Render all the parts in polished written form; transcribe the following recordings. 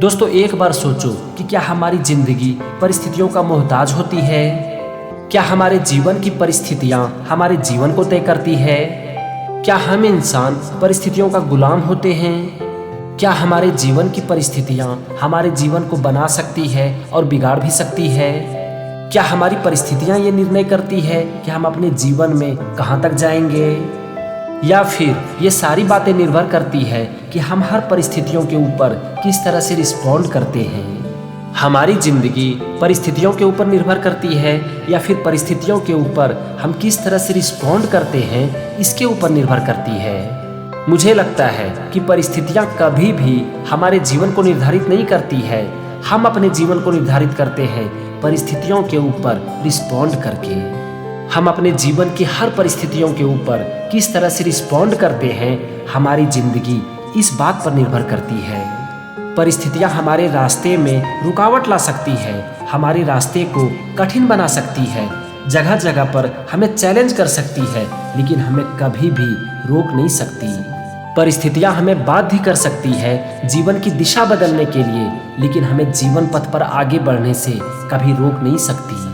दोस्तों, एक बार सोचो कि क्या हमारी जिंदगी परिस्थितियों का मोहताज होती है? क्या हमारे जीवन की परिस्थितियां हमारे जीवन को तय करती है? क्या हम इंसान परिस्थितियों का गुलाम होते हैं? क्या हमारे जीवन की परिस्थितियां हमारे जीवन को बना सकती है और बिगाड़ भी सकती है? क्या हमारी परिस्थितियां ये निर्णय करती है कि हम अपने जीवन में कहां तक जाएंगे? या फिर ये सारी बातें निर्भर करती है कि हम हर परिस्थितियों के ऊपर किस तरह से रिस्पॉन्ड करते हैं? हमारी जिंदगी परिस्थितियों के ऊपर निर्भर करती है या फिर परिस्थितियों के ऊपर हम किस तरह से रिस्पॉन्ड करते हैं इसके ऊपर निर्भर करती है? मुझे लगता है कि परिस्थितियां कभी भी हमारे जीवन को निर्धारित नहीं करती है। हम अपने जीवन को निर्धारित करते हैं परिस्थितियों के ऊपर रिस्पॉन्ड करके। हम अपने जीवन की हर परिस्थितियों के ऊपर किस तरह से रिस्पॉन्ड करते हैं, हमारी जिंदगी इस बात पर निर्भर करती है। परिस्थितियां हमारे रास्ते में रुकावट ला सकती है, हमारे रास्ते को कठिन बना सकती है, जगह जगह पर हमें चैलेंज कर सकती है, लेकिन हमें कभी भी रोक नहीं सकती। परिस्थितियां हमें बाध्य कर सकती है जीवन की दिशा बदलने के लिए, लेकिन हमें जीवन पथ पर आगे बढ़ने से कभी रोक नहीं सकती।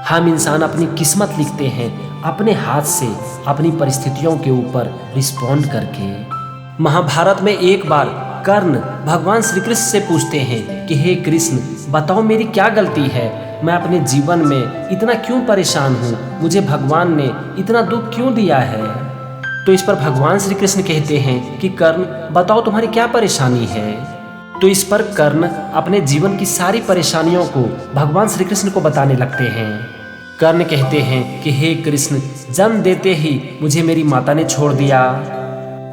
हम इंसान अपनी किस्मत लिखते हैं अपने हाथ से, अपनी परिस्थितियों के ऊपर रिस्पॉन्ड करके। महाभारत में एक बार कर्ण भगवान श्री कृष्ण से पूछते हैं कि हे कृष्ण, बताओ मेरी क्या गलती है? मैं अपने जीवन में इतना क्यों परेशान हूँ? मुझे भगवान ने इतना दुख क्यों दिया है? तो इस पर भगवान श्री कृष्ण कहते हैं कि कर्ण, बताओ तुम्हारी क्या परेशानी है? तो इस पर कर्ण अपने जीवन की सारी परेशानियों को भगवान श्री कृष्ण को बताने लगते हैं। कर्ण कहते हैं कि हे कृष्ण, जन्म देते ही मुझे मेरी माता ने छोड़ दिया।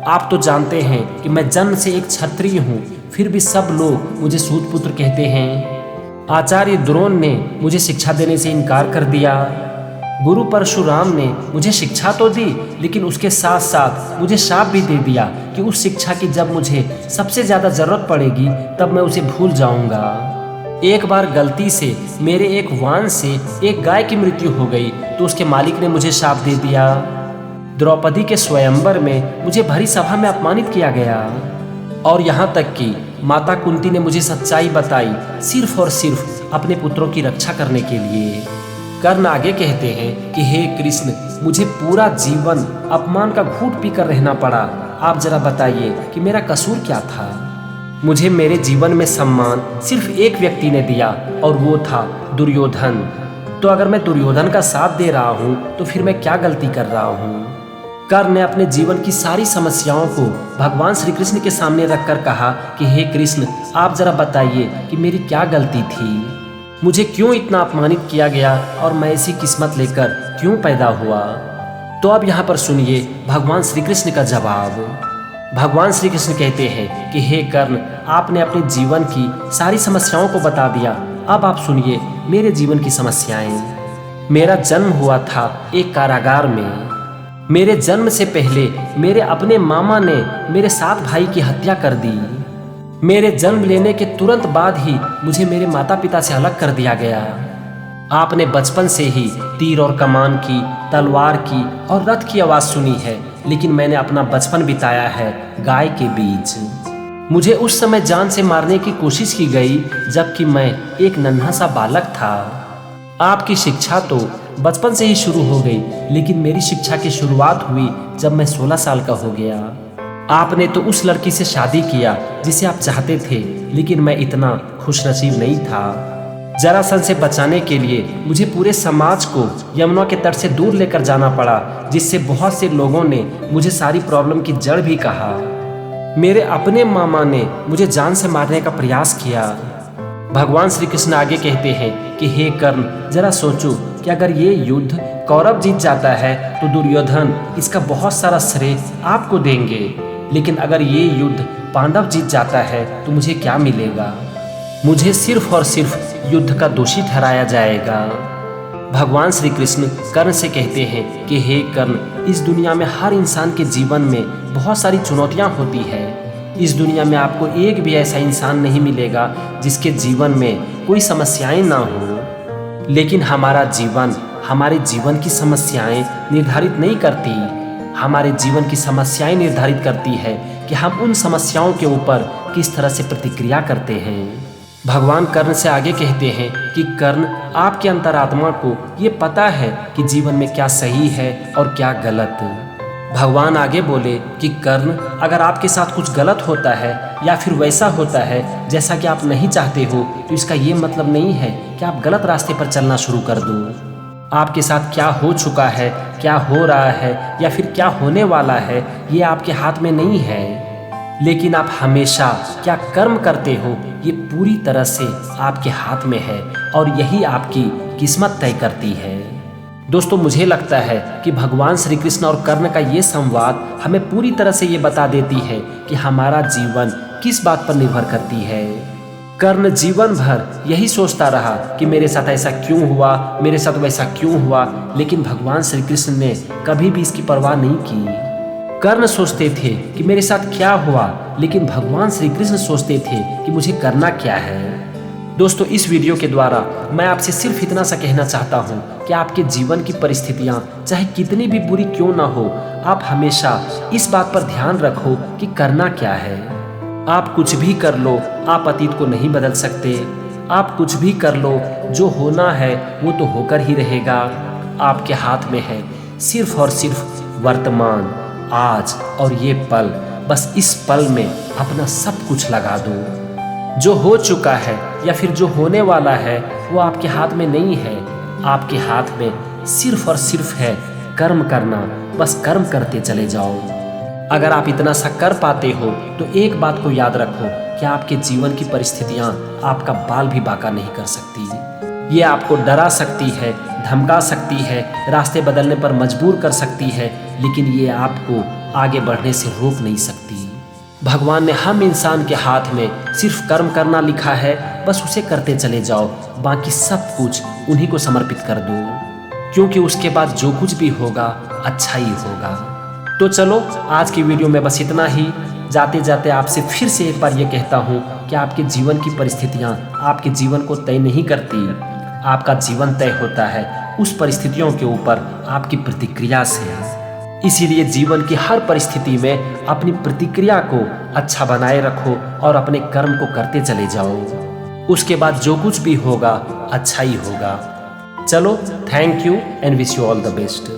आप तो जानते हैं कि मैं जन्म से एक क्षत्रिय हूँ, फिर भी सब लोग मुझे सूत पुत्र कहते हैं। आचार्य द्रोण ने मुझे शिक्षा देने से इनकार कर दिया। गुरु परशुराम ने मुझे शिक्षा तो दी, लेकिन उसके साथ साथ मुझे शाप भी दे दिया कि उस शिक्षा की जब मुझे सबसे ज़्यादा ज़रूरत पड़ेगी तब मैं उसे भूल जाऊंगा। एक बार गलती से मेरे एक वान से एक गाय की मृत्यु हो गई तो उसके मालिक ने मुझे शाप दे दिया। द्रौपदी के स्वयंवर में मुझे भरी सभा में अपमानित किया गया, और यहाँ तक कि माता कुंती ने मुझे सच्चाई बताई सिर्फ और सिर्फ अपने पुत्रों की रक्षा करने के लिए। कर्ण आगे कहते हैं कि हे कृष्ण, मुझे पूरा जीवन अपमान का घूंट पीकर रहना पड़ा। आप जरा बताइए कि मेरा कसूर क्या था? मुझे मेरे जीवन में सम्मान सिर्फ एक व्यक्ति ने दिया और वो था दुर्योधन। तो अगर मैं दुर्योधन का साथ दे रहा हूँ तो फिर मैं क्या गलती कर रहा हूँ? कर्ण ने अपने जीवन की सारी समस्याओं को भगवान श्री कृष्ण के सामने रखकर कहा कि हे कृष्ण, आप जरा बताइए कि मेरी क्या गलती थी? मुझे क्यों इतना अपमानित किया गया और मैं ऐसी किस्मत लेकर क्यों पैदा हुआ? तो अब यहाँ पर सुनिए भगवान श्री कृष्ण का जवाब। भगवान श्री कृष्ण कहते हैं कि हे कर्ण, आपने अपने जीवन की सारी समस्याओं को बता दिया। अब आप सुनिए मेरे जीवन की समस्याएं। मेरा जन्म हुआ था एक कारागार में। मेरे जन्म से पहले मेरे अपने मामा ने मेरे 7 भाई की हत्या कर दी। मेरे जन्म लेने के तुरंत बाद ही मुझे मेरे माता पिता से अलग कर दिया गया। आपने बचपन से ही तीर और कमान की, तलवार की और रथ की आवाज़ सुनी है, लेकिन मैंने अपना बचपन बिताया है गाय के बीच। मुझे उस समय जान से मारने की कोशिश की गई जबकि मैं एक नन्हा सा बालक था। आपकी शिक्षा तो बचपन से ही शुरू हो गई, लेकिन मेरी शिक्षा की शुरुआत हुई जब मैं 16 साल का हो गया। आपने तो उस लड़की से शादी किया जिसे आप चाहते थे, लेकिन मैं इतना खुशनसीब नहीं था। जरासंध से बचाने के लिए मुझे पूरे समाज को यमुना के तट से दूर लेकर जाना पड़ा, जिससे बहुत से लोगों ने मुझे सारी प्रॉब्लम की जड़ भी कहा। मेरे अपने मामा ने मुझे जान से मारने का प्रयास किया। भगवान श्री कृष्ण आगे कहते हैं कि हे कर्ण, जरा सोचो कि अगर ये युद्ध कौरव जीत जाता है तो दुर्योधन इसका बहुत सारा श्रेय आपको देंगे, लेकिन अगर ये युद्ध पांडव जीत जाता है तो मुझे क्या मिलेगा? मुझे सिर्फ और सिर्फ युद्ध का दोषी ठहराया जाएगा। भगवान श्री कृष्ण कर्ण से कहते हैं कि हे कर्ण, इस दुनिया में हर इंसान के जीवन में बहुत सारी चुनौतियां होती है। इस दुनिया में आपको एक भी ऐसा इंसान नहीं मिलेगा जिसके जीवन में कोई समस्याएं ना हो, लेकिन हमारा जीवन हमारे जीवन की समस्याएं निर्धारित नहीं करती। हमारे जीवन की समस्याएं निर्धारित करती है कि हम उन समस्याओं के ऊपर किस तरह से प्रतिक्रिया करते हैं। भगवान कर्ण से आगे कहते हैं कि कर्ण, आपके अंतरात्मा को ये पता है कि जीवन में क्या सही है और क्या गलत। भगवान आगे बोले कि कर्ण, अगर आपके साथ कुछ गलत होता है या फिर वैसा होता है जैसा कि आप नहीं चाहते हो, तो इसका ये मतलब नहीं है कि आप गलत रास्ते पर चलना शुरू कर दो। आपके साथ क्या हो चुका है, क्या हो रहा है या फिर क्या होने वाला है, ये आपके हाथ में नहीं है। लेकिन आप हमेशा क्या कर्म करते हो, ये पूरी तरह से आपके हाथ में है और यही आपकी किस्मत तय करती है। दोस्तों, मुझे लगता है कि भगवान श्री कृष्ण और कर्ण का ये संवाद हमें पूरी तरह से ये बता देती है कि हमारा जीवन किस बात पर निर्भर करती है। कर्ण जीवन भर यही सोचता रहा कि मेरे साथ ऐसा क्यों हुआ, मेरे साथ वैसा क्यों हुआ, लेकिन भगवान श्री कृष्ण ने कभी भी इसकी परवाह नहीं की। कर्ण सोचते थे कि मेरे साथ क्या हुआ, लेकिन भगवान श्री कृष्ण सोचते थे कि मुझे करना क्या है। दोस्तों, इस वीडियो के द्वारा मैं आपसे सिर्फ इतना सा कहना चाहता हूँ कि आपके जीवन की परिस्थितियाँ चाहे कितनी भी बुरी क्यों ना हो, आप हमेशा इस बात पर ध्यान रखो कि करना क्या है। आप कुछ भी कर लो, आप अतीत को नहीं बदल सकते। आप कुछ भी कर लो, जो होना है वो तो होकर ही रहेगा। आपके हाथ में है सिर्फ और सिर्फ वर्तमान, आज और ये पल। बस इस पल में अपना सब कुछ लगा दो। जो हो चुका है या फिर जो होने वाला है वो आपके हाथ में नहीं है। आपके हाथ में सिर्फ और सिर्फ है कर्म करना। बस कर्म करते चले जाओ। अगर आप इतना सा कर पाते हो तो एक बात को याद रखो कि आपके जीवन की परिस्थितियां आपका बाल भी बांका नहीं कर सकती। ये आपको डरा सकती है, धमका सकती है, रास्ते बदलने पर मजबूर कर सकती है, लेकिन ये आपको आगे बढ़ने से रोक नहीं सकती। भगवान ने हम इंसान के हाथ में सिर्फ कर्म करना लिखा है। बस उसे करते चले जाओ, बाकी सब कुछ उन्हीं को समर्पित कर दो, क्योंकि उसके बाद जो कुछ भी होगा अच्छा ही होगा। तो चलो, आज की वीडियो में बस इतना ही। जाते जाते आपसे फिर से एक बार ये कहता हूँ कि आपके जीवन की परिस्थितियाँ आपके जीवन को तय नहीं करती। आपका जीवन तय होता है उस परिस्थितियों के ऊपर आपकी प्रतिक्रिया से। इसीलिए जीवन की हर परिस्थिति में अपनी प्रतिक्रिया को अच्छा बनाए रखो और अपने कर्म को करते चले जाओ। उसके बाद जो कुछ भी होगा अच्छा ही होगा। चलो, thank you and wish you all the best.